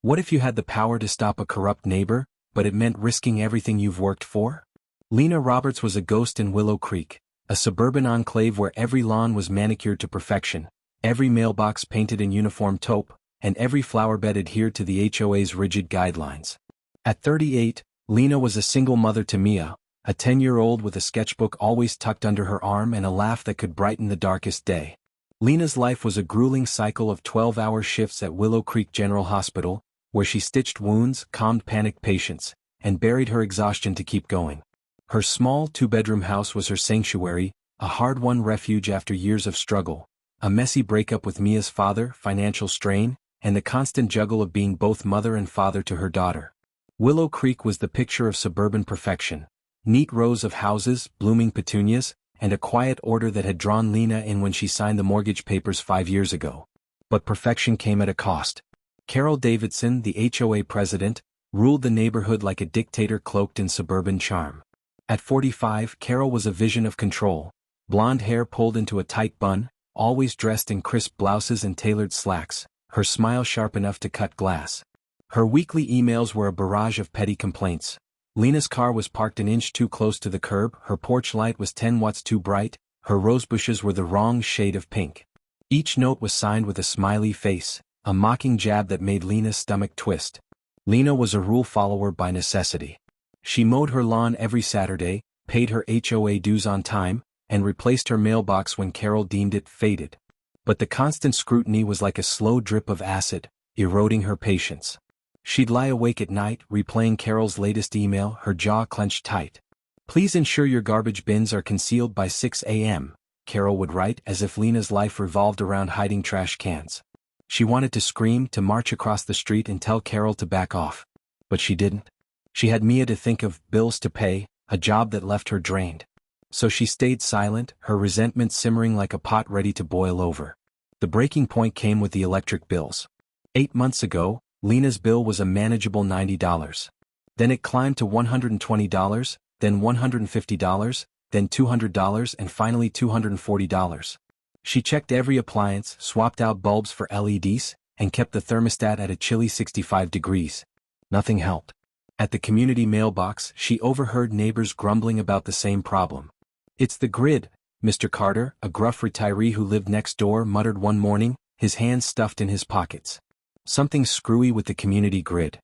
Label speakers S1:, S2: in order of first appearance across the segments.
S1: What if you had the power to stop a corrupt neighbor, but it meant risking everything you've worked for? Lena Roberts was a ghost in Willow Creek, a suburban enclave where every lawn was manicured to perfection, every mailbox painted in uniform taupe, and every flowerbed adhered to the HOA's rigid guidelines. At 38, Lena was a single mother to Mia, a 10-year-old with a sketchbook always tucked under her arm and a laugh that could brighten the darkest day. Lena's life was a grueling cycle of 12-hour shifts at Willow Creek General Hospital, where she stitched wounds, calmed panicked patients, and buried her exhaustion to keep going. Her small two-bedroom house was her sanctuary, a hard-won refuge after years of struggle, a messy breakup with Mia's father, financial strain, and the constant juggle of being both mother and father to her daughter. Willow Creek was the picture of suburban perfection. Neat rows of houses, blooming petunias, and a quiet order that had drawn Lena in when she signed the mortgage papers 5 years ago. But perfection came at a cost. Carol Davidson, the HOA president, ruled the neighborhood like a dictator cloaked in suburban charm. At 45, Carol was a vision of control, blonde hair pulled into a tight bun, always dressed in crisp blouses and tailored slacks, her smile sharp enough to cut glass. Her weekly emails were a barrage of petty complaints. Lena's car was parked an inch too close to the curb, her porch light was 10 watts too bright, her rosebushes were the wrong shade of pink. Each note was signed with a smiley face, a mocking jab that made Lena's stomach twist. Lena was a rule follower by necessity. She mowed her lawn every Saturday, paid her HOA dues on time, and replaced her mailbox when Carol deemed it faded. But the constant scrutiny was like a slow drip of acid, eroding her patience. She'd lie awake at night, replaying Carol's latest email, her jaw clenched tight. "Please ensure your garbage bins are concealed by 6 a.m., Carol would write, as if Lena's life revolved around hiding trash cans. She wanted to scream, to march across the street and tell Carol to back off. But she didn't. She had Mia to think of, bills to pay, a job that left her drained. So she stayed silent, her resentment simmering like a pot ready to boil over. The breaking point came with the electric bills. 8 months ago, Lena's bill was a manageable $90. Then it climbed to $120, then $150, then $200, and finally $240. She checked every appliance, swapped out bulbs for LEDs, and kept the thermostat at a chilly 65 degrees. Nothing helped. At the community mailbox, she overheard neighbors grumbling about the same problem. "It's the grid," Mr. Carter, a gruff retiree who lived next door, muttered one morning, his hands stuffed in his pockets. "Something screwy with the community grid."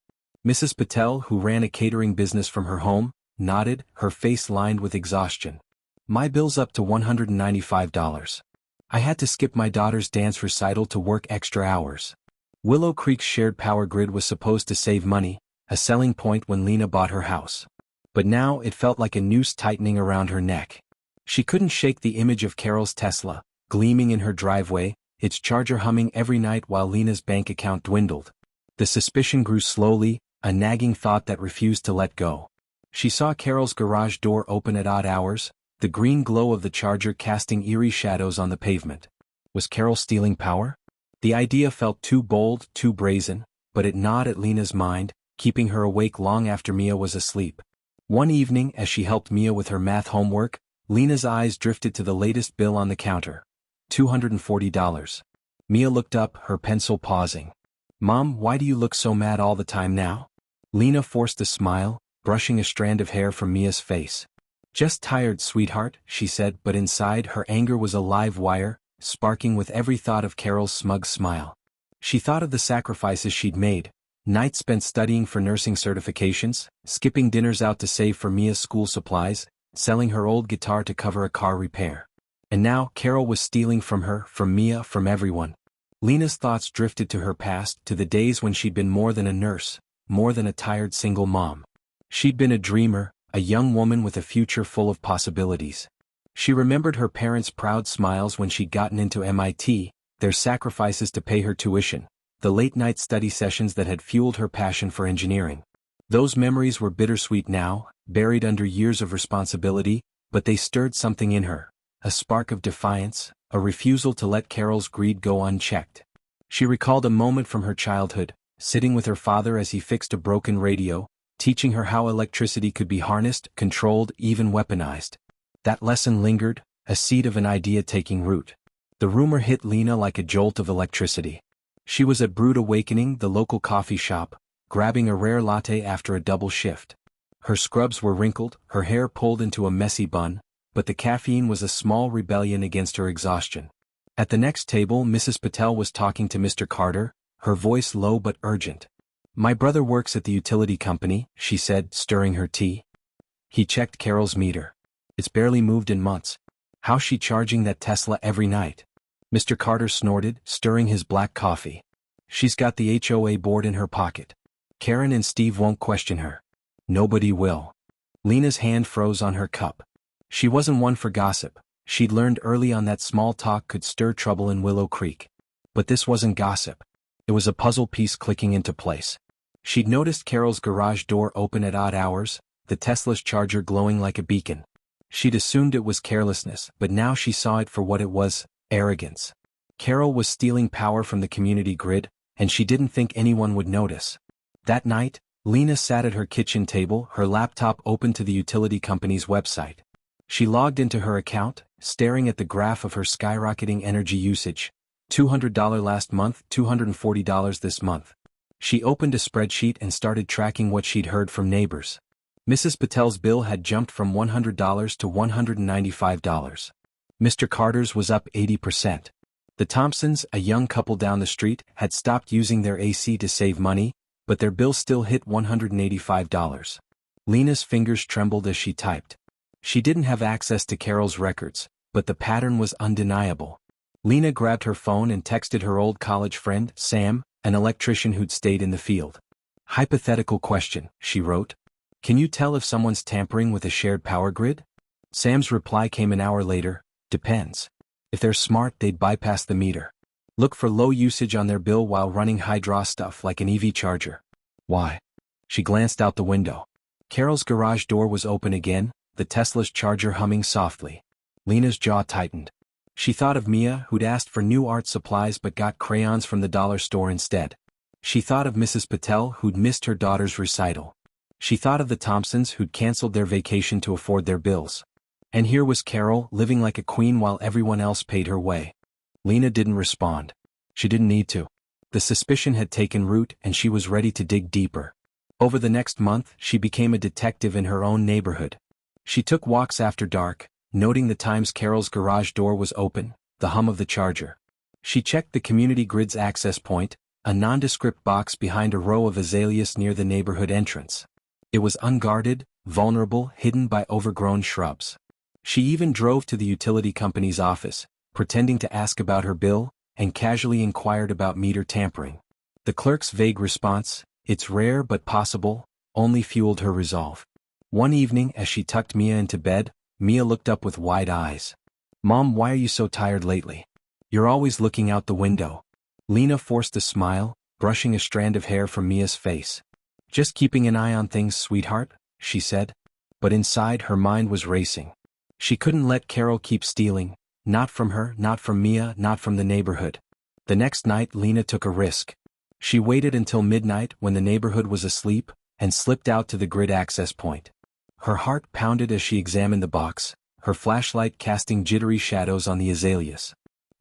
S1: Mrs. Patel, who ran a catering business from her home, nodded, her face lined with exhaustion. "My bill's up to $195. I had to skip my daughter's dance recital to work extra hours." Willow Creek's shared power grid was supposed to save money, a selling point when Lena bought her house. But now it felt like a noose tightening around her neck. She couldn't shake the image of Carol's Tesla, gleaming in her driveway, its charger humming every night while Lena's bank account dwindled. The suspicion grew slowly, a nagging thought that refused to let go. She saw Carol's garage door open at odd hours, the green glow of the charger casting eerie shadows on the pavement. Was Carol stealing power? The idea felt too bold, too brazen, but it gnawed at Lena's mind, keeping her awake long after Mia was asleep. One evening, as she helped Mia with her math homework, Lena's eyes drifted to the latest bill on the counter. $240. Mia looked up, her pencil pausing. "Mom, why do you look so mad all the time now?" Lena forced a smile, brushing a strand of hair from Mia's face. "Just tired, sweetheart," she said, but inside her anger was a live wire, sparking with every thought of Carol's smug smile. She thought of the sacrifices she'd made, nights spent studying for nursing certifications, skipping dinners out to save for Mia's school supplies, selling her old guitar to cover a car repair. And now Carol was stealing from her, from Mia, from everyone. Lena's thoughts drifted to her past, to the days when she'd been more than a nurse, more than a tired single mom. She'd been a dreamer, a young woman with a future full of possibilities. She remembered her parents' proud smiles when she'd gotten into MIT, their sacrifices to pay her tuition, the late-night study sessions that had fueled her passion for engineering. Those memories were bittersweet now, buried under years of responsibility, but they stirred something in her, a spark of defiance, a refusal to let Carol's greed go unchecked. She recalled a moment from her childhood, sitting with her father as he fixed a broken radio, teaching her how electricity could be harnessed, controlled, even weaponized. That lesson lingered, a seed of an idea taking root. The rumor hit Lena like a jolt of electricity. She was at Brewed Awakening, the local coffee shop, grabbing a rare latte after a double shift. Her scrubs were wrinkled, her hair pulled into a messy bun, but the caffeine was a small rebellion against her exhaustion. At the next table, Mrs. Patel was talking to Mr. Carter, her voice low but urgent. "My brother works at the utility company," she said, stirring her tea. He checked Carol's meter. "It's barely moved in months. How's she charging that Tesla every night?" Mr. Carter snorted, stirring his black coffee. "She's got the HOA board in her pocket. Karen and Steve won't question her. Nobody will." Lena's hand froze on her cup. She wasn't one for gossip. She'd learned early on that small talk could stir trouble in Willow Creek. But this wasn't gossip. It was a puzzle piece clicking into place. She'd noticed Carol's garage door open at odd hours, the Tesla's charger glowing like a beacon. She'd assumed it was carelessness, but now she saw it for what it was: arrogance. Carol was stealing power from the community grid, and she didn't think anyone would notice. That night, Lena sat at her kitchen table, her laptop open to the utility company's website. She logged into her account, staring at the graph of her skyrocketing energy usage. $200 last month, $240 this month. She opened a spreadsheet and started tracking what she'd heard from neighbors. Mrs. Patel's bill had jumped from $100 to $195. Mr. Carter's was up 80%. The Thompsons, a young couple down the street, had stopped using their AC to save money, but their bill still hit $185. Lena's fingers trembled as she typed. She didn't have access to Carol's records, but the pattern was undeniable. Lena grabbed her phone and texted her old college friend, Sam, an electrician who'd stayed in the field. "Hypothetical question," she wrote. "Can you tell if someone's tampering with a shared power grid?" Sam's reply came an hour later: "Depends. If they're smart, they'd bypass the meter. Look for low usage on their bill while running high-draw stuff like an EV charger." "Why?" She glanced out the window. Carol's garage door was open again, the Tesla's charger humming softly. Lena's jaw tightened. She thought of Mia, who'd asked for new art supplies but got crayons from the dollar store instead. She thought of Mrs. Patel, who'd missed her daughter's recital. She thought of the Thompsons, who'd canceled their vacation to afford their bills. And here was Carol, living like a queen while everyone else paid her way. Lena didn't respond. She didn't need to. The suspicion had taken root, and she was ready to dig deeper. Over the next month, she became a detective in her own neighborhood. She took walks after dark, noting the times Carol's garage door was open, the hum of the charger. She checked the community grid's access point, a nondescript box behind a row of azaleas near the neighborhood entrance. It was unguarded, vulnerable, hidden by overgrown shrubs. She even drove to the utility company's office, pretending to ask about her bill, and casually inquired about meter tampering. The clerk's vague response, "It's rare but possible," only fueled her resolve. One evening, as she tucked Mia into bed, Mia looked up with wide eyes. "Mom, why are you so tired lately? You're always looking out the window." Lena forced a smile, brushing a strand of hair from Mia's face. "Just keeping an eye on things, sweetheart," she said. But inside, her mind was racing. She couldn't let Carol keep stealing, not from her, not from Mia, not from the neighborhood. The next night, Lena took a risk. She waited until midnight when the neighborhood was asleep, and slipped out to the grid access point. Her heart pounded as she examined the box, her flashlight casting jittery shadows on the azaleas.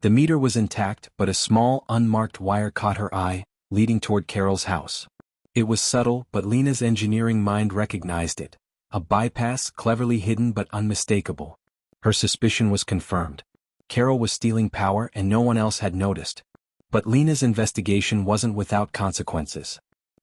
S1: The meter was intact, but a small, unmarked wire caught her eye, leading toward Carol's house. It was subtle, but Lena's engineering mind recognized it. A bypass, cleverly hidden but unmistakable. Her suspicion was confirmed. Carol was stealing power and no one else had noticed. But Lena's investigation wasn't without consequences.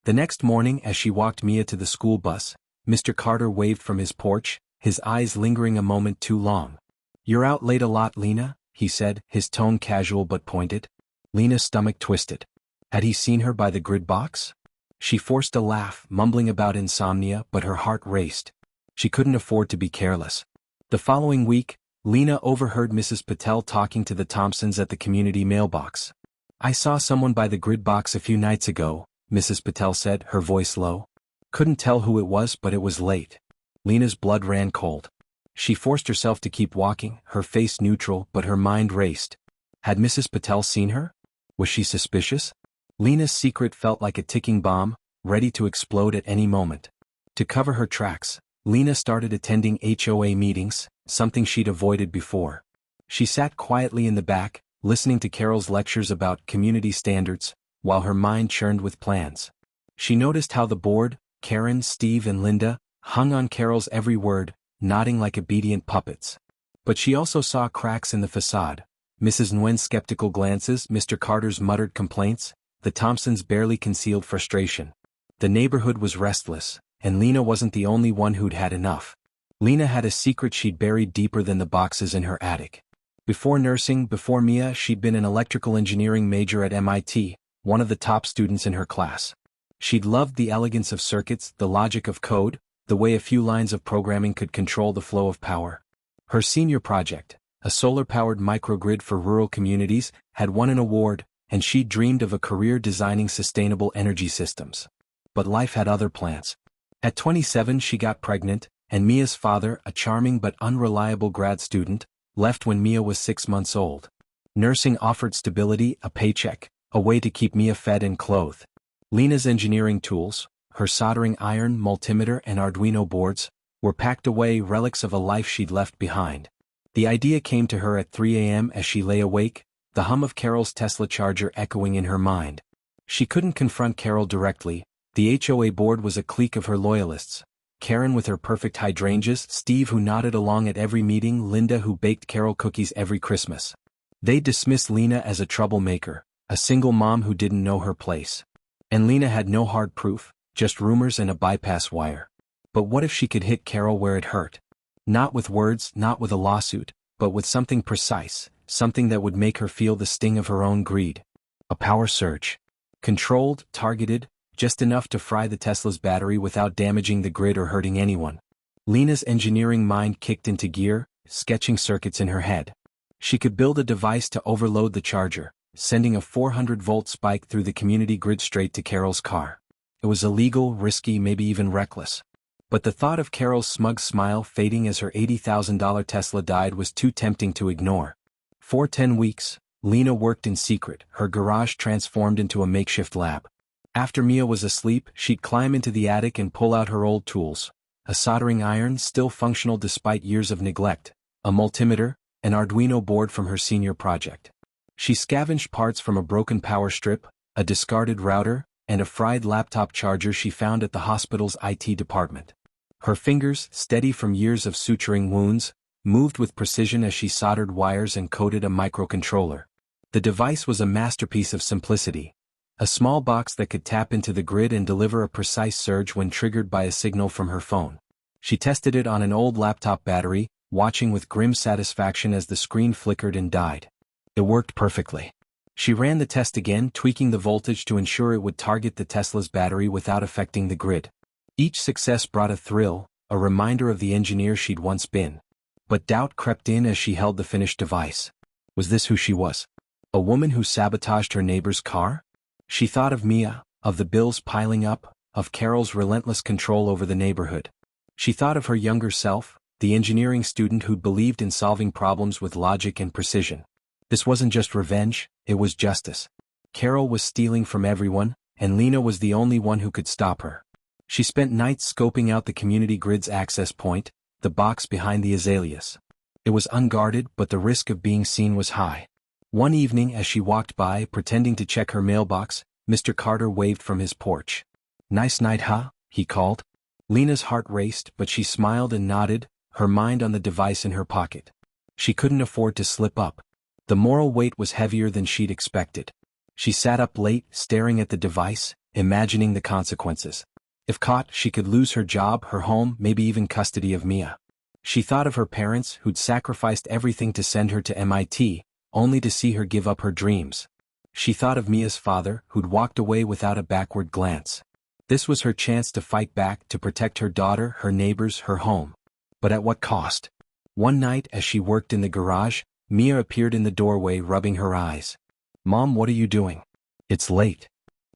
S1: The next morning, as she walked Mia to the school bus, Mr. Carter waved from his porch, his eyes lingering a moment too long. "You're out late a lot, Lena," he said, his tone casual but pointed. Lena's stomach twisted. Had he seen her by the grid box? She forced a laugh, mumbling about insomnia, but her heart raced. She couldn't afford to be careless. The following week, Lena overheard Mrs. Patel talking to the Thompsons at the community mailbox. "I saw someone by the grid box a few nights ago," Mrs. Patel said, her voice low. Couldn't tell who it was, but it was late. Lena's blood ran cold. She forced herself to keep walking, her face neutral, but her mind raced. Had Mrs. Patel seen her? Was she suspicious? Lena's secret felt like a ticking bomb, ready to explode at any moment. To cover her tracks, Lena started attending HOA meetings, something she'd avoided before. She sat quietly in the back, listening to Carol's lectures about community standards, while her mind churned with plans. She noticed how the board, Karen, Steve and Linda, hung on Carol's every word, nodding like obedient puppets. But she also saw cracks in the facade. Mrs. Nguyen's skeptical glances, Mr. Carter's muttered complaints, the Thompsons' barely concealed frustration. The neighborhood was restless, and Lena wasn't the only one who'd had enough. Lena had a secret she'd buried deeper than the boxes in her attic. Before nursing, before Mia, she'd been an electrical engineering major at MIT, one of the top students in her class. She'd loved the elegance of circuits, the logic of code, the way a few lines of programming could control the flow of power. Her senior project, a solar-powered microgrid for rural communities, had won an award, and she'd dreamed of a career designing sustainable energy systems. But life had other plans. At 27 she got pregnant, and Mia's father, a charming but unreliable grad student, left when Mia was 6 months old. Nursing offered stability, a paycheck, a way to keep Mia fed and clothed. Lena's engineering tools, her soldering iron, multimeter and Arduino boards, were packed away, relics of a life she'd left behind. The idea came to her at 3 a.m. as she lay awake, the hum of Carol's Tesla charger echoing in her mind. She couldn't confront Carol directly. The HOA board was a clique of her loyalists. Karen with her perfect hydrangeas, Steve who nodded along at every meeting, Linda who baked Carol cookies every Christmas. They dismissed Lena as a troublemaker, a single mom who didn't know her place. And Lena had no hard proof, just rumors and a bypass wire. But what if she could hit Carol where it hurt? Not with words, not with a lawsuit, but with something precise, something that would make her feel the sting of her own greed. A power surge. Controlled, targeted, just enough to fry the Tesla's battery without damaging the grid or hurting anyone. Lena's engineering mind kicked into gear, sketching circuits in her head. She could build a device to overload the charger, sending a 400-volt spike through the community grid straight to Carol's car. It was illegal, risky, maybe even reckless. But the thought of Carol's smug smile fading as her $80,000 Tesla died was too tempting to ignore. For 10 weeks, Lena worked in secret, her garage transformed into a makeshift lab. After Mia was asleep, she'd climb into the attic and pull out her old tools. A soldering iron, still functional despite years of neglect, a multimeter, an Arduino board from her senior project. She scavenged parts from a broken power strip, a discarded router, and a fried laptop charger she found at the hospital's IT department. Her fingers, steady from years of suturing wounds, moved with precision as she soldered wires and coded a microcontroller. The device was a masterpiece of simplicity. A small box that could tap into the grid and deliver a precise surge when triggered by a signal from her phone. She tested it on an old laptop battery, watching with grim satisfaction as the screen flickered and died. It worked perfectly. She ran the test again, tweaking the voltage to ensure it would target the Tesla's battery without affecting the grid. Each success brought a thrill, a reminder of the engineer she'd once been. But doubt crept in as she held the finished device. Was this who she was? A woman who sabotaged her neighbor's car? She thought of Mia, of the bills piling up, of Carol's relentless control over the neighborhood. She thought of her younger self, the engineering student who'd believed in solving problems with logic and precision. This wasn't just revenge, it was justice. Carol was stealing from everyone, and Lena was the only one who could stop her. She spent nights scoping out the community grid's access point, the box behind the azaleas. It was unguarded, but the risk of being seen was high. One evening as she walked by, pretending to check her mailbox, Mr. Carter waved from his porch. "Nice night, huh?" he called. Lena's heart raced, but she smiled and nodded, her mind on the device in her pocket. She couldn't afford to slip up. The moral weight was heavier than she'd expected. She sat up late, staring at the device, imagining the consequences. If caught, she could lose her job, her home, maybe even custody of Mia. She thought of her parents, who'd sacrificed everything to send her to MIT, only to see her give up her dreams. She thought of Mia's father, who'd walked away without a backward glance. This was her chance to fight back, to protect her daughter, her neighbors, her home. But at what cost? One night, as she worked in the garage, Mia appeared in the doorway, rubbing her eyes. "Mom, what are you doing?" "It's late."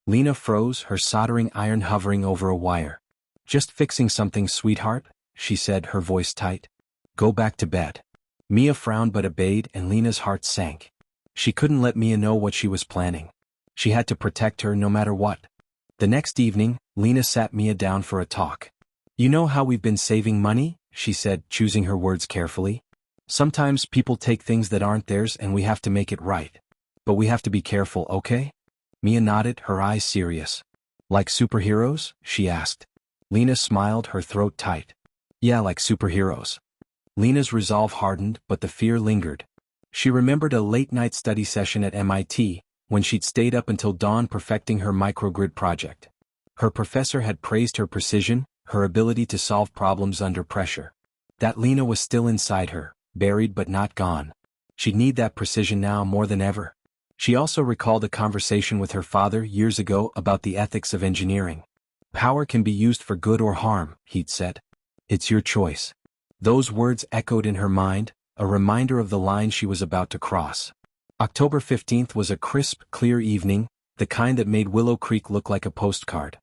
S1: Lena froze, her soldering iron hovering over a wire. "Just fixing something, sweetheart," she said, her voice tight. "Go back to bed." Mia frowned but obeyed, and Lena's heart sank. She couldn't let Mia know what she was planning. She had to protect her no matter what. The next evening, Lena sat Mia down for a talk. "You know how we've been saving money?" she said, choosing her words carefully. "Sometimes people take things that aren't theirs and we have to make it right. But we have to be careful, okay? Mia nodded, her eyes serious. Like superheroes? She asked. Lena smiled, her throat tight. Yeah, like superheroes. Lena's resolve hardened, but the fear lingered. She remembered a late-night study session at MIT, when she'd stayed up until dawn perfecting her microgrid project. Her professor had praised her precision, her ability to solve problems under pressure. That Lena was still inside her, buried but not gone. She'd need that precision now more than ever. She also recalled a conversation with her father years ago about the ethics of engineering. Power can be used for good or harm, he'd said. It's your choice. Those words echoed in her mind, a reminder of the line she was about to cross. October 15th was a crisp, clear evening, the kind that made Willow Creek look like a postcard.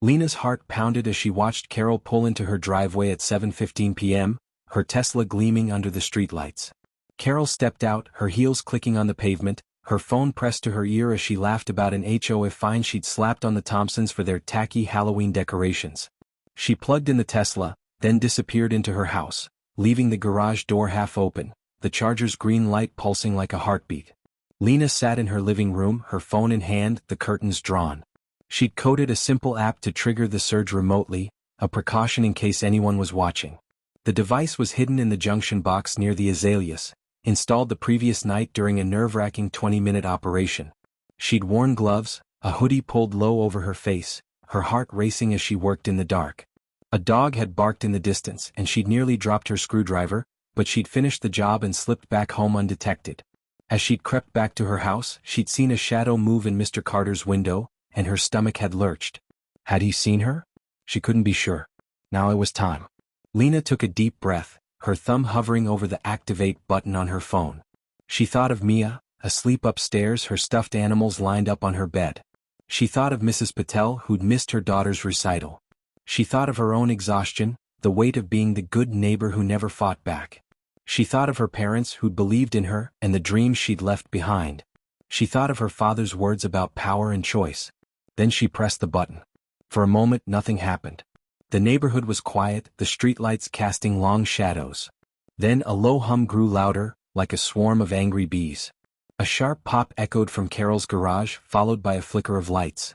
S1: Lena's heart pounded as she watched Carol pull into her driveway at 7:15 p.m., her Tesla gleaming under the streetlights. Carol stepped out, her heels clicking on the pavement, her phone pressed to her ear as she laughed about an HOA fine she'd slapped on the Thompsons for their tacky Halloween decorations. She plugged in the Tesla, then disappeared into her house, leaving the garage door half open, the charger's green light pulsing like a heartbeat. Lena sat in her living room, her phone in hand, the curtains drawn. She'd coded a simple app to trigger the surge remotely, a precaution in case anyone was watching. The device was hidden in the junction box near the azaleas, installed the previous night during a nerve-wracking 20-minute operation. She'd worn gloves, a hoodie pulled low over her face, her heart racing as she worked in the dark. A dog had barked in the distance and she'd nearly dropped her screwdriver, but she'd finished the job and slipped back home undetected. As she'd crept back to her house, she'd seen a shadow move in Mr. Carter's window, and her stomach had lurched. Had he seen her? She couldn't be sure. Now it was time. Lena took a deep breath, her thumb hovering over the activate button on her phone. She thought of Mia, asleep upstairs, her stuffed animals lined up on her bed. She thought of Mrs. Patel, who'd missed her daughter's recital. She thought of her own exhaustion, the weight of being the good neighbor who never fought back. She thought of her parents who'd believed in her and the dreams she'd left behind. She thought of her father's words about power and choice. Then she pressed the button. For a moment nothing happened. The neighborhood was quiet, the streetlights casting long shadows. Then a low hum grew louder, like a swarm of angry bees. A sharp pop echoed from Carol's garage, followed by a flicker of lights.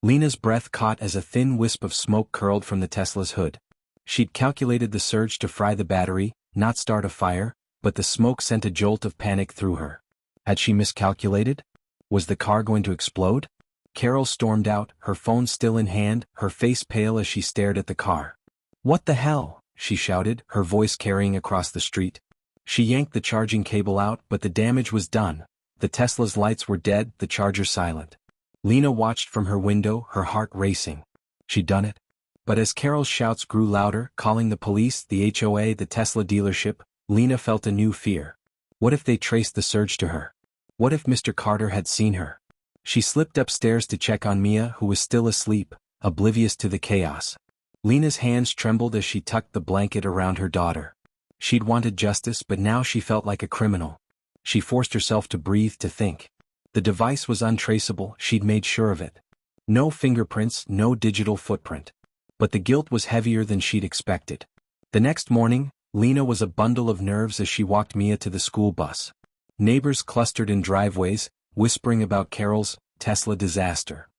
S1: Lena's breath caught as a thin wisp of smoke curled from the Tesla's hood. She'd calculated the surge to fry the battery, not start a fire, but the smoke sent a jolt of panic through her. Had she miscalculated? Was the car going to explode? Carol stormed out, her phone still in hand, her face pale as she stared at the car. "What the hell?" she shouted, her voice carrying across the street. She yanked the charging cable out, but the damage was done. The Tesla's lights were dead, the charger silent. Lena watched from her window, her heart racing. She'd done it. But as Carol's shouts grew louder, calling the police, the HOA, the Tesla dealership, Lena felt a new fear. What if they traced the surge to her? What if Mr. Carter had seen her? She slipped upstairs to check on Mia, who was still asleep, oblivious to the chaos. Lena's hands trembled as she tucked the blanket around her daughter. She'd wanted justice, but now she felt like a criminal. She forced herself to breathe, to think. The device was untraceable, she'd made sure of it. No fingerprints, no digital footprint. But the guilt was heavier than she'd expected. The next morning, Lena was a bundle of nerves as she walked Mia to the school bus. Neighbors clustered in driveways, whispering about Carol's Tesla disaster.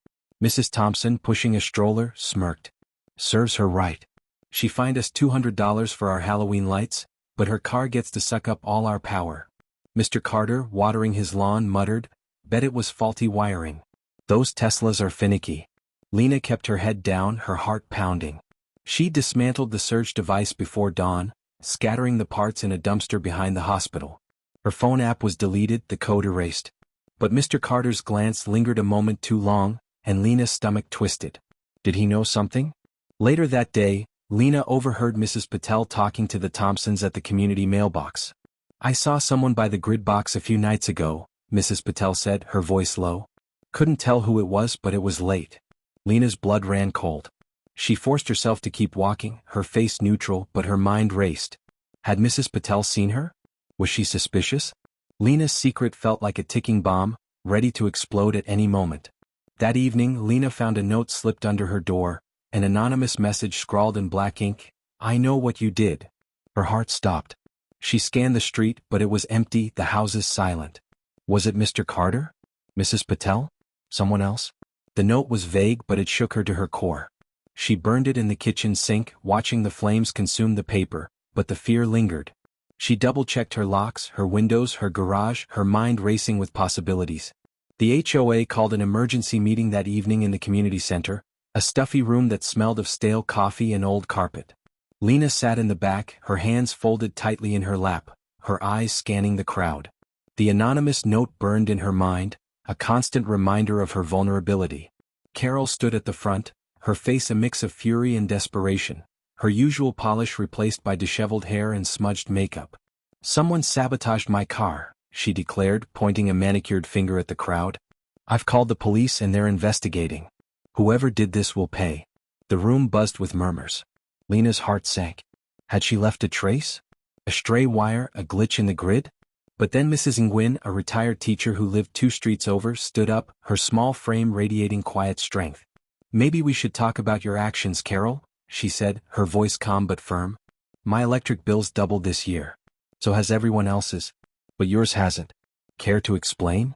S1: Mrs. Thompson, pushing a stroller, smirked. Serves her right. She fined us $200 for our Halloween lights, but her car gets to suck up all our power. Mr. Carter, watering his lawn, muttered, Bet it was faulty wiring. Those Teslas are finicky. Lena kept her head down, her heart pounding. She dismantled the surge device before dawn, scattering the parts in a dumpster behind the hospital. Her phone app was deleted, the code erased. But Mr. Carter's glance lingered a moment too long, and Lena's stomach twisted. Did he know something? Later that day, Lena overheard Mrs. Patel talking to the Thompsons at the community mailbox. I saw someone by the grid box a few nights ago, Mrs. Patel said, her voice low. Couldn't tell who it was, but it was late. Lena's blood ran cold. She forced herself to keep walking, her face neutral, but her mind raced. Had Mrs. Patel seen her? Was she suspicious? Lena's secret felt like a ticking bomb, ready to explode at any moment. That evening, Lena found a note slipped under her door, an anonymous message scrawled in black ink, I know what you did. Her heart stopped. She scanned the street, but it was empty, the houses silent. Was it Mr. Carter? Mrs. Patel? Someone else? The note was vague, but it shook her to her core. She burned it in the kitchen sink, watching the flames consume the paper, but the fear lingered. She double-checked her locks, her windows, her garage, her mind racing with possibilities. The HOA called an emergency meeting that evening in the community center, a stuffy room that smelled of stale coffee and old carpet. Lena sat in the back, her hands folded tightly in her lap, her eyes scanning the crowd. The anonymous note burned in her mind, a constant reminder of her vulnerability. Carol stood at the front, her face a mix of fury and desperation, her usual polish replaced by disheveled hair and smudged makeup. "Someone sabotaged my car," she declared, pointing a manicured finger at the crowd. "I've called the police and they're investigating. Whoever did this will pay." The room buzzed with murmurs. Lena's heart sank. Had she left a trace? A stray wire, a glitch in the grid? But then Mrs. Nguyen, a retired teacher who lived 2 streets over, stood up, her small frame radiating quiet strength. "Maybe we should talk about your actions, Carol," she said, her voice calm but firm. "My electric bill's doubled this year. So has everyone else's. But yours hasn't. Care to explain?"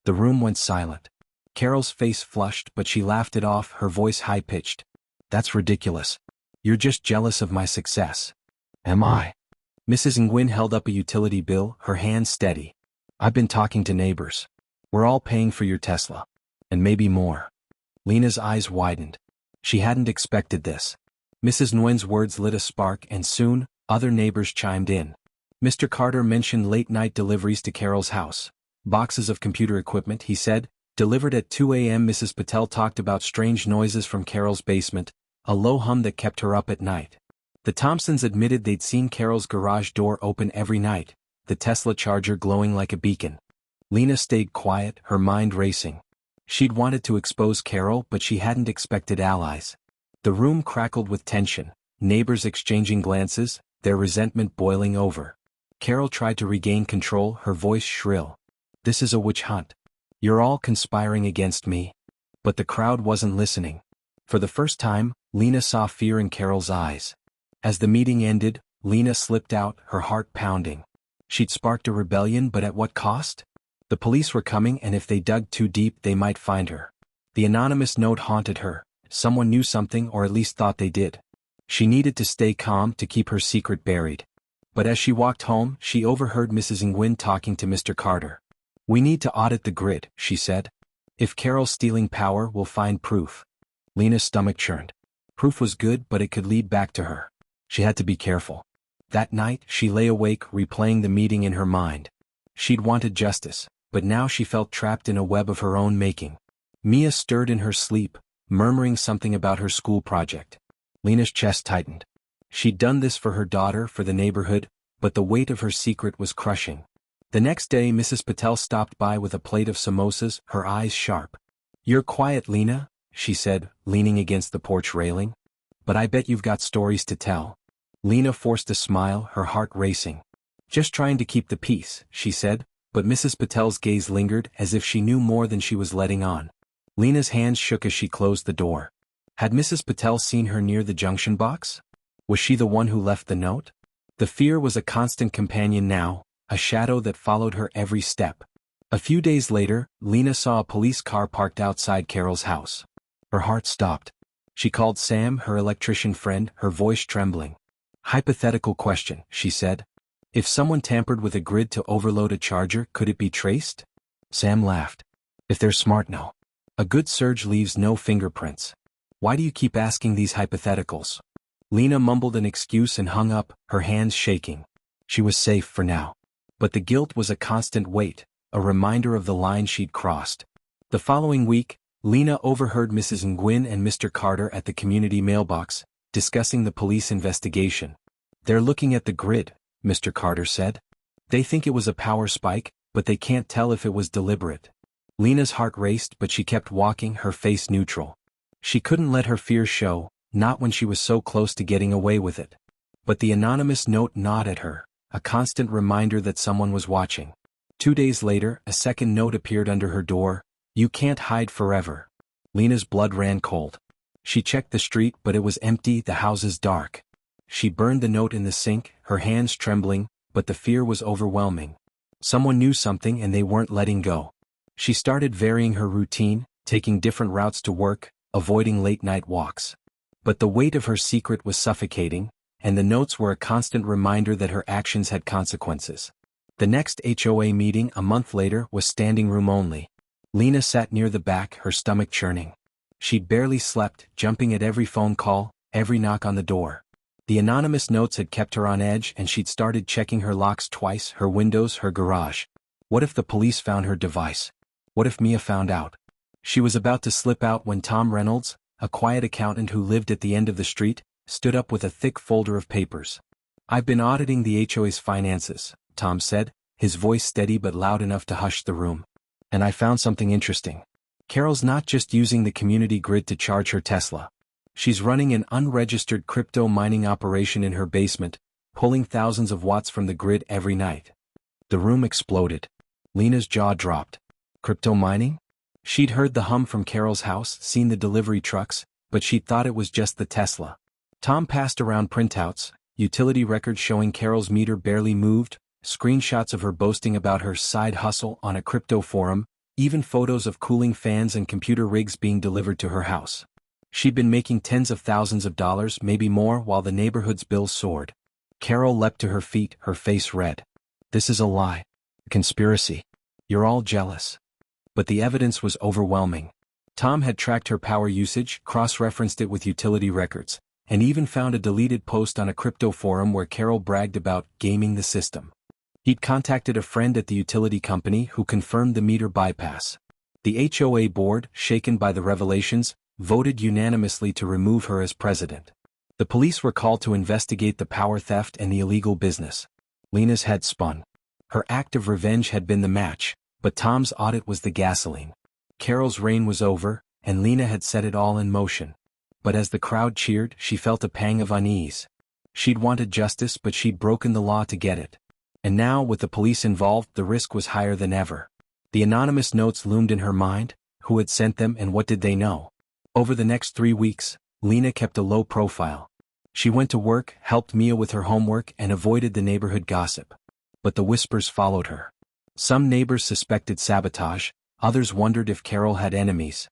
S1: The room went silent. Carol's face flushed, but she laughed it off, her voice high-pitched. "That's ridiculous. You're just jealous of my success." "Am I?" Mrs. Nguyen held up a utility bill, her hands steady. "I've been talking to neighbors. We're all paying for your Tesla. And maybe more." Lena's eyes widened. She hadn't expected this. Mrs. Nguyen's words lit a spark, and soon, other neighbors chimed in. Mr. Carter mentioned late-night deliveries to Carol's house. "Boxes of computer equipment," he said, "delivered at 2 a.m. Mrs. Patel talked about strange noises from Carol's basement, a low hum that kept her up at night. The Thompsons admitted they'd seen Carol's garage door open every night, the Tesla charger glowing like a beacon." Lena stayed quiet, her mind racing. She'd wanted to expose Carol, but she hadn't expected allies. The room crackled with tension, neighbors exchanging glances, their resentment boiling over. Carol tried to regain control, her voice shrill. "This is a witch hunt. You're all conspiring against me." But the crowd wasn't listening. For the first time, Lena saw fear in Carol's eyes. As the meeting ended, Lena slipped out, her heart pounding. She'd sparked a rebellion, but at what cost? The police were coming, and if they dug too deep they might find her. The anonymous note haunted her. Someone knew something, or at least thought they did. She needed to stay calm to keep her secret buried. But as she walked home, she overheard Mrs. Nguyen talking to Mr. Carter. "We need to audit the grid," she said. "If Carol's stealing power, we'll find proof." Lena's stomach churned. Proof was good, but it could lead back to her. She had to be careful. That night, she lay awake, replaying the meeting in her mind. She'd wanted justice, but now she felt trapped in a web of her own making. Mia stirred in her sleep, murmuring something about her school project. Lena's chest tightened. She'd done this for her daughter, for the neighborhood, but the weight of her secret was crushing. The next day, Mrs. Patel stopped by with a plate of samosas, her eyes sharp. "You're quiet, Lena," she said, leaning against the porch railing. "But I bet you've got stories to tell." Lena forced a smile, her heart racing. "Just trying to keep the peace," she said, but Mrs. Patel's gaze lingered, as if she knew more than she was letting on. Lena's hands shook as she closed the door. Had Mrs. Patel seen her near the junction box? Was she the one who left the note? The fear was a constant companion now, a shadow that followed her every step. A few days later, Lena saw a police car parked outside Carol's house. Her heart stopped. She called Sam, her electrician friend, her voice trembling. "Hypothetical question," she said. "If someone tampered with a grid to overload a charger, could it be traced?" Sam laughed. "If they're smart, no. A good surge leaves no fingerprints. Why do you keep asking these hypotheticals?" Lena mumbled an excuse and hung up, her hands shaking. She was safe for now. But the guilt was a constant weight, a reminder of the line she'd crossed. The following week, Lena overheard Mrs. Nguyen and Mr. Carter at the community mailbox, discussing the police investigation. "They're looking at the grid," Mr. Carter said. "They think it was a power spike, but they can't tell if it was deliberate." Lena's heart raced, but she kept walking, her face neutral. She couldn't let her fear show, not when she was so close to getting away with it. But the anonymous note gnawed at her, a constant reminder that someone was watching. 2 days later, a second note appeared under her door. "You can't hide forever." Lena's blood ran cold. She checked the street, but it was empty, the houses dark. She burned the note in the sink, her hands trembling, but the fear was overwhelming. Someone knew something and they weren't letting go. She started varying her routine, taking different routes to work, avoiding late-night walks. But the weight of her secret was suffocating, and the notes were a constant reminder that her actions had consequences. The next HOA meeting a month later was standing room only. Lena sat near the back, her stomach churning. She'd barely slept, jumping at every phone call, every knock on the door. The anonymous notes had kept her on edge, and she'd started checking her locks twice, her windows, her garage. What if the police found her device? What if Mia found out? She was about to slip out when Tom Reynolds, a quiet accountant who lived at the end of the street, stood up with a thick folder of papers. "I've been auditing the HOA's finances," Tom said, his voice steady but loud enough to hush the room. "And I found something interesting. Carol's not just using the community grid to charge her Tesla. She's running an unregistered crypto mining operation in her basement, pulling thousands of watts from the grid every night." The room exploded. Lena's jaw dropped. Crypto mining? She'd heard the hum from Carol's house, seen the delivery trucks, but she'd thought it was just the Tesla. Tom passed around printouts, utility records showing Carol's meter barely moved, screenshots of her boasting about her side hustle on a crypto forum, even photos of cooling fans and computer rigs being delivered to her house. She'd been making tens of thousands of dollars, maybe more, while the neighborhood's bills soared. Carol leapt to her feet, her face red. "This is a lie. A conspiracy. You're all jealous." But the evidence was overwhelming. Tom had tracked her power usage, cross-referenced it with utility records, and even found a deleted post on a crypto forum where Carol bragged about gaming the system. He'd contacted a friend at the utility company who confirmed the meter bypass. The HOA board, shaken by the revelations, voted unanimously to remove her as president. The police were called to investigate the power theft and the illegal business. Lena's head spun. Her act of revenge had been the match, but Tom's audit was the gasoline. Carol's reign was over, and Lena had set it all in motion. But as the crowd cheered, she felt a pang of unease. She'd wanted justice, but she'd broken the law to get it. And now, with the police involved, the risk was higher than ever. The anonymous notes loomed in her mind. Who had sent them, and what did they know? Over the next 3 weeks, Lena kept a low profile. She went to work, helped Mia with her homework, and avoided the neighborhood gossip. But the whispers followed her. Some neighbors suspected sabotage, others wondered if Carol had enemies.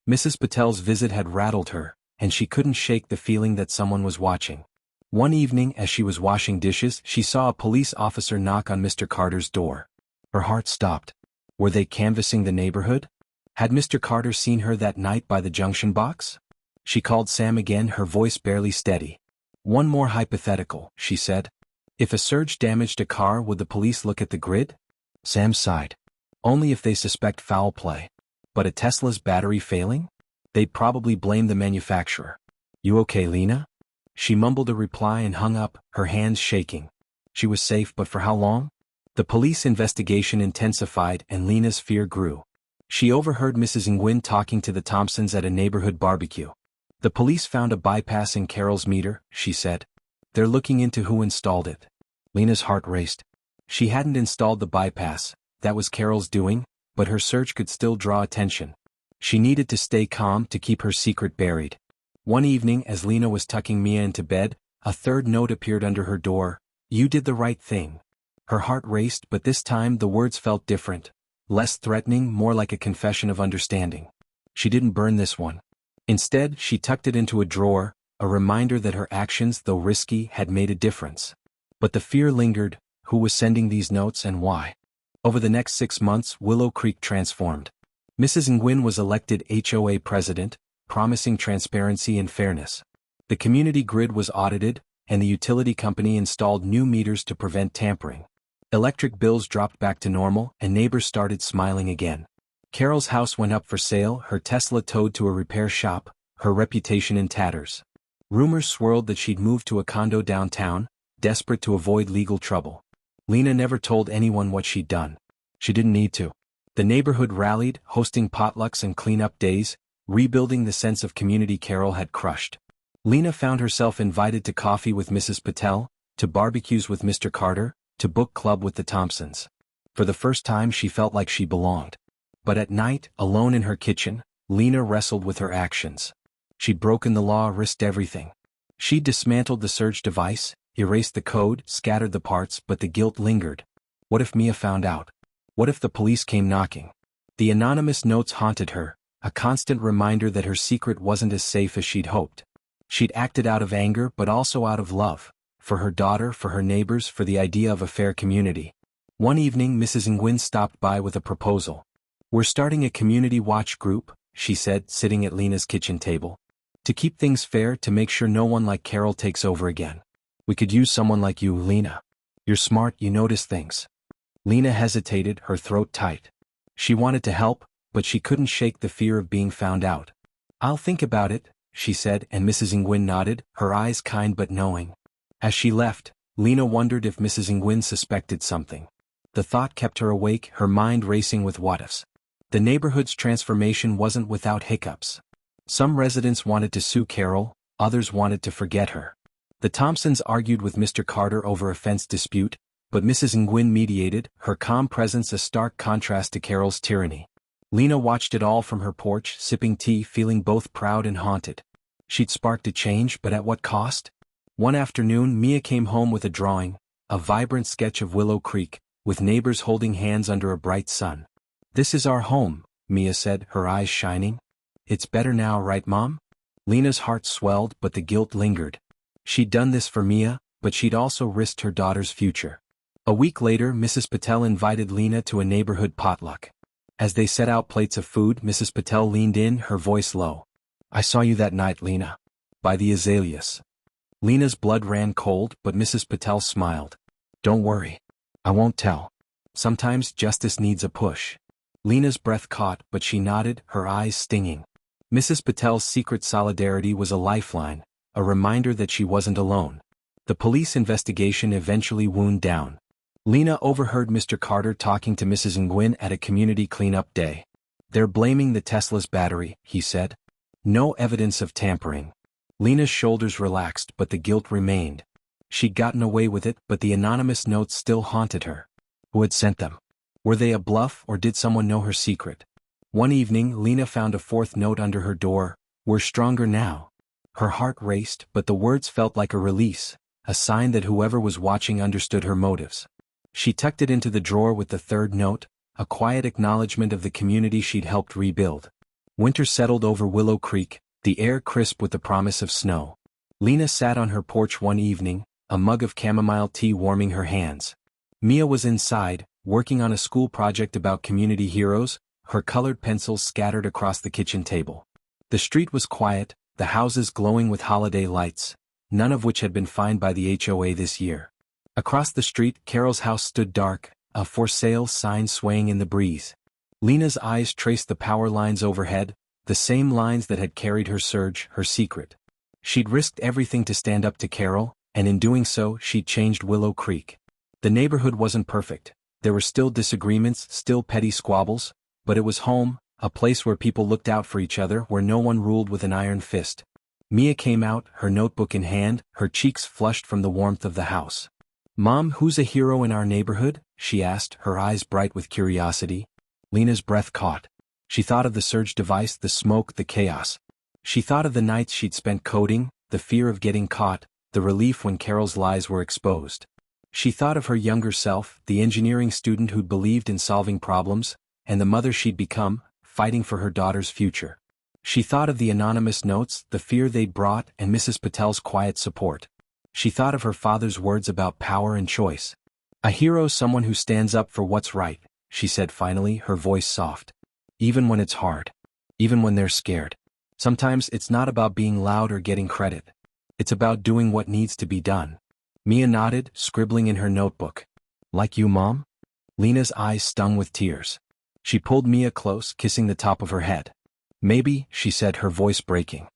S1: Mrs. Patel's visit had rattled her, and she couldn't shake the feeling that someone was watching. One evening, as she was washing dishes, she saw a police officer knock on Mr. Carter's door. Her heart stopped. Were they canvassing the neighborhood? Had Mr. Carter seen her that night by the junction box? She called Sam again, her voice barely steady. "One more hypothetical," she said. "If a surge damaged a car, would the police look at the grid?" Sam sighed. "Only if they suspect foul play. But a Tesla's battery failing? They'd probably blame the manufacturer." "You okay, Lena?" She mumbled a reply and hung up, her hands shaking. She was safe, but for how long? The police investigation intensified, and Lena's fear grew. She overheard Mrs. Nguyen talking to the Thompsons at a neighborhood barbecue. "The police found a bypass in Carol's meter," she said. "They're looking into who installed it." Lena's heart raced. She hadn't installed the bypass, that was Carol's doing, but her search could still draw attention. She needed to stay calm, to keep her secret buried. One evening, as Lena was tucking Mia into bed, a third note appeared under her door. "You did the right thing." Her heart raced, but this time the words felt different. Less threatening, more like a confession of understanding. She didn't burn this one. Instead, she tucked it into a drawer, a reminder that her actions, though risky, had made a difference. But the fear lingered. Who was sending these notes and why? Over the next 6 months, Willow Creek transformed. Mrs. Nguyen was elected HOA president, promising transparency and fairness. The community grid was audited, and the utility company installed new meters to prevent tampering. Electric bills dropped back to normal, and neighbors started smiling again. Carol's house went up for sale, her Tesla towed to a repair shop, her reputation in tatters. Rumors swirled that she'd moved to a condo downtown, desperate to avoid legal trouble. Lena never told anyone what she'd done. She didn't need to. The neighborhood rallied, hosting potlucks and cleanup days, rebuilding the sense of community Carol had crushed. Lena found herself invited to coffee with Mrs. Patel, to barbecues with Mr. Carter, to book club with the Thompsons. For the first time she felt like she belonged. But at night, alone in her kitchen, Lena wrestled with her actions. She'd broken the law, risked everything. She'd dismantled the surge device, erased the code, scattered the parts, but the guilt lingered. What if Mia found out? What if the police came knocking? The anonymous notes haunted her, a constant reminder that her secret wasn't as safe as she'd hoped. She'd acted out of anger but also out of love, for her daughter, for her neighbors, for the idea of a fair community. One evening Mrs. Nguyen stopped by with a proposal. "We're starting a community watch group," she said, sitting at Lena's kitchen table. "To keep things fair, to make sure no one like Carol takes over again. We could use someone like you, Lena. You're smart, you notice things." Lena hesitated, her throat tight. She wanted to help, but she couldn't shake the fear of being found out. "I'll think about it," she said, and Mrs. Nguyen nodded, her eyes kind but knowing. As she left, Lena wondered if Mrs. Nguyen suspected something. The thought kept her awake, her mind racing with what-ifs. The neighborhood's transformation wasn't without hiccups. Some residents wanted to sue Carol, others wanted to forget her. The Thompsons argued with Mr. Carter over a fence dispute, but Mrs. Nguyen mediated, her calm presence a stark contrast to Carol's tyranny. Lena watched it all from her porch, sipping tea, feeling both proud and haunted. She'd sparked a change, but at what cost? One afternoon Mia came home with a drawing, a vibrant sketch of Willow Creek, with neighbors holding hands under a bright sun. "This is our home," Mia said, her eyes shining. "It's better now, right, Mom?" Lena's heart swelled, but the guilt lingered. She'd done this for Mia, but she'd also risked her daughter's future. A week later Mrs. Patel invited Lena to a neighborhood potluck. As they set out plates of food, Mrs. Patel leaned in, her voice low. "I saw you that night, Lena. By the azaleas." Lena's blood ran cold, but Mrs. Patel smiled. "Don't worry. I won't tell. Sometimes justice needs a push." Lena's breath caught, but she nodded, her eyes stinging. Mrs. Patel's secret solidarity was a lifeline, a reminder that she wasn't alone. The police investigation eventually wound down. Lena overheard Mr. Carter talking to Mrs. Nguyen at a community cleanup day. "They're blaming the Tesla's battery," he said. "No evidence of tampering." Lena's shoulders relaxed, but the guilt remained. She'd gotten away with it, but the anonymous notes still haunted her. Who had sent them? Were they a bluff, or did someone know her secret? One evening Lena found a fourth note under her door. "We're stronger now." Her heart raced, but the words felt like a release, a sign that whoever was watching understood her motives. She tucked it into the drawer with the third note, a quiet acknowledgement of the community she'd helped rebuild. Winter settled over Willow Creek, the air crisp with the promise of snow. Lena sat on her porch one evening, a mug of chamomile tea warming her hands. Mia was inside, working on a school project about community heroes, her colored pencils scattered across the kitchen table. The street was quiet, the houses glowing with holiday lights, none of which had been fined by the HOA this year. Across the street, Carol's house stood dark, a "for sale" sign swaying in the breeze. Lena's eyes traced the power lines overhead, the same lines that had carried her surge, her secret. She'd risked everything to stand up to Carol, and in doing so she'd changed Willow Creek. The neighborhood wasn't perfect. There were still disagreements, still petty squabbles, but it was home, a place where people looked out for each other, where no one ruled with an iron fist. Mia came out, her notebook in hand, her cheeks flushed from the warmth of the house. "Mom, who's a hero in our neighborhood?" she asked, her eyes bright with curiosity. Lena's breath caught. She thought of the surge device, the smoke, the chaos. She thought of the nights she'd spent coding, the fear of getting caught, the relief when Carol's lies were exposed. She thought of her younger self, the engineering student who'd believed in solving problems, and the mother she'd become, fighting for her daughter's future. She thought of the anonymous notes, the fear they'd brought, and Mrs. Patel's quiet support. She thought of her father's words about power and choice. "A hero, someone who stands up for what's right," she said finally, her voice soft. "Even when it's hard. Even when they're scared. Sometimes it's not about being loud or getting credit. It's about doing what needs to be done." Mia nodded, scribbling in her notebook. "Like you, Mom?" Lena's eyes stung with tears. She pulled Mia close, kissing the top of her head. "Maybe," she said, her voice breaking.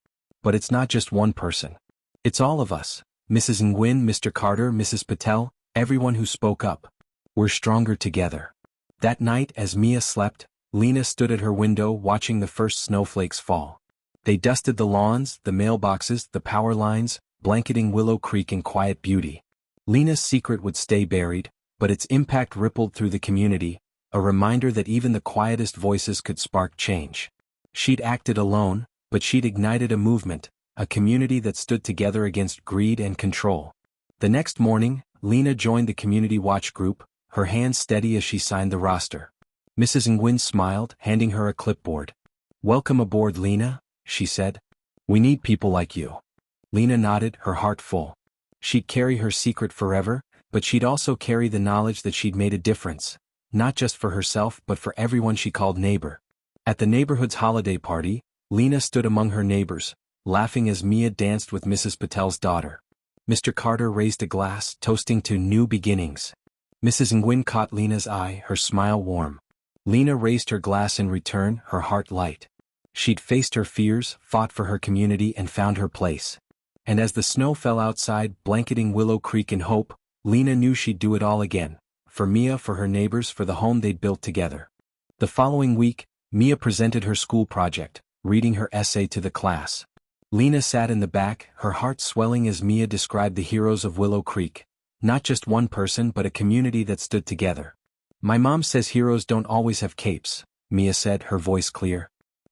S1: "But it's not just one person. It's all of us. Mrs. Nguyen, Mr. Carter, Mrs. Patel, everyone who spoke up. We're stronger together." That night, as Mia slept, Lena stood at her window watching the first snowflakes fall. They dusted the lawns, the mailboxes, the power lines, blanketing Willow Creek in quiet beauty. Lena's secret would stay buried, but its impact rippled through the community, a reminder that even the quietest voices could spark change. She'd acted alone, but she'd ignited a movement, a community that stood together against greed and control. The next morning, Lena joined the community watch group, her hands steady as she signed the roster. Mrs. Nguyen smiled, handing her a clipboard. "Welcome aboard, Lena," she said. "We need people like you." Lena nodded, her heart full. She'd carry her secret forever, but she'd also carry the knowledge that she'd made a difference, not just for herself but for everyone she called neighbor. At the neighborhood's holiday party, Lena stood among her neighbors, laughing as Mia danced with Mrs. Patel's daughter. Mr. Carter raised a glass, toasting to new beginnings. Mrs. Nguyen caught Lena's eye, her smile warm. Lena raised her glass in return, her heart light. She'd faced her fears, fought for her community and found her place. And as the snow fell outside, blanketing Willow Creek in hope, Lena knew she'd do it all again. For Mia, for her neighbors, for the home they'd built together. The following week, Mia presented her school project, reading her essay to the class. Lena sat in the back, her heart swelling as Mia described the heroes of Willow Creek. Not just one person but a community that stood together. "My mom says heroes don't always have capes," Mia said, her voice clear.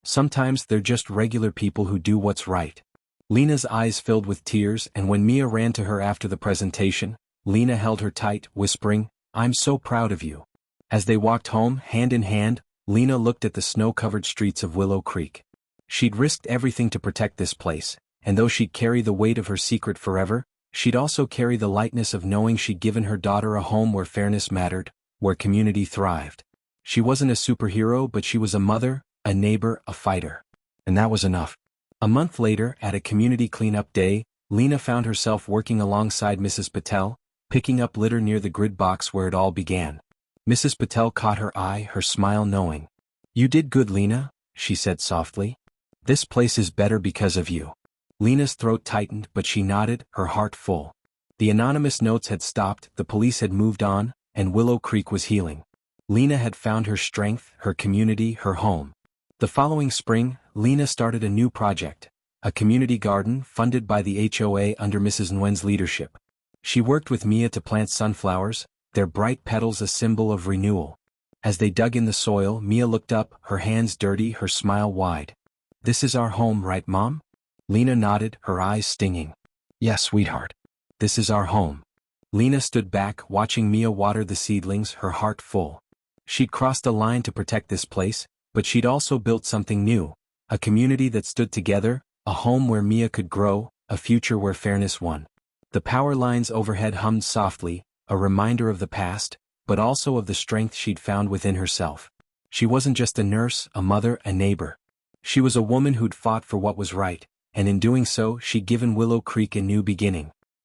S1: "Sometimes they're just regular people who do what's right." Lena's eyes filled with tears, and when Mia ran to her after the presentation, Lena held her tight, whispering, "I'm so proud of you." As they walked home, hand in hand, Lena looked at the snow-covered streets of Willow Creek. She'd risked everything to protect this place, and though she'd carry the weight of her secret forever, she'd also carry the lightness of knowing she'd given her daughter a home where fairness mattered, where community thrived. She wasn't a superhero, but she was a mother, a neighbor, a fighter. And that was enough. A month later, at a community cleanup day, Lena found herself working alongside Mrs. Patel, picking up litter near the grid box where it all began. Mrs. Patel caught her eye, her smile knowing. "You did good, Lena," she said softly. "This place is better because of you." Lena's throat tightened, but she nodded, her heart full. The anonymous notes had stopped, the police had moved on, and Willow Creek was healing. Lena had found her strength, her community, her home. The following spring, Lena started a new project, a community garden funded by the HOA under Mrs. Nguyen's leadership. She worked with Mia to plant sunflowers, their bright petals a symbol of renewal. As they dug in the soil, Mia looked up, her hands dirty, her smile wide. "This is our home, right, Mom?" Lena nodded, her eyes stinging. "Yes, sweetheart. This is our home." Lena stood back, watching Mia water the seedlings, her heart full. She'd crossed a line to protect this place, but she'd also built something new, a community that stood together, a home where Mia could grow, a future where fairness won. The power lines overhead hummed softly, a reminder of the past, but also of the strength she'd found within herself. She wasn't just a nurse, a mother, a neighbor. She was a woman who'd fought for what was right, and in doing so she'd given Willow Creek a new beginning.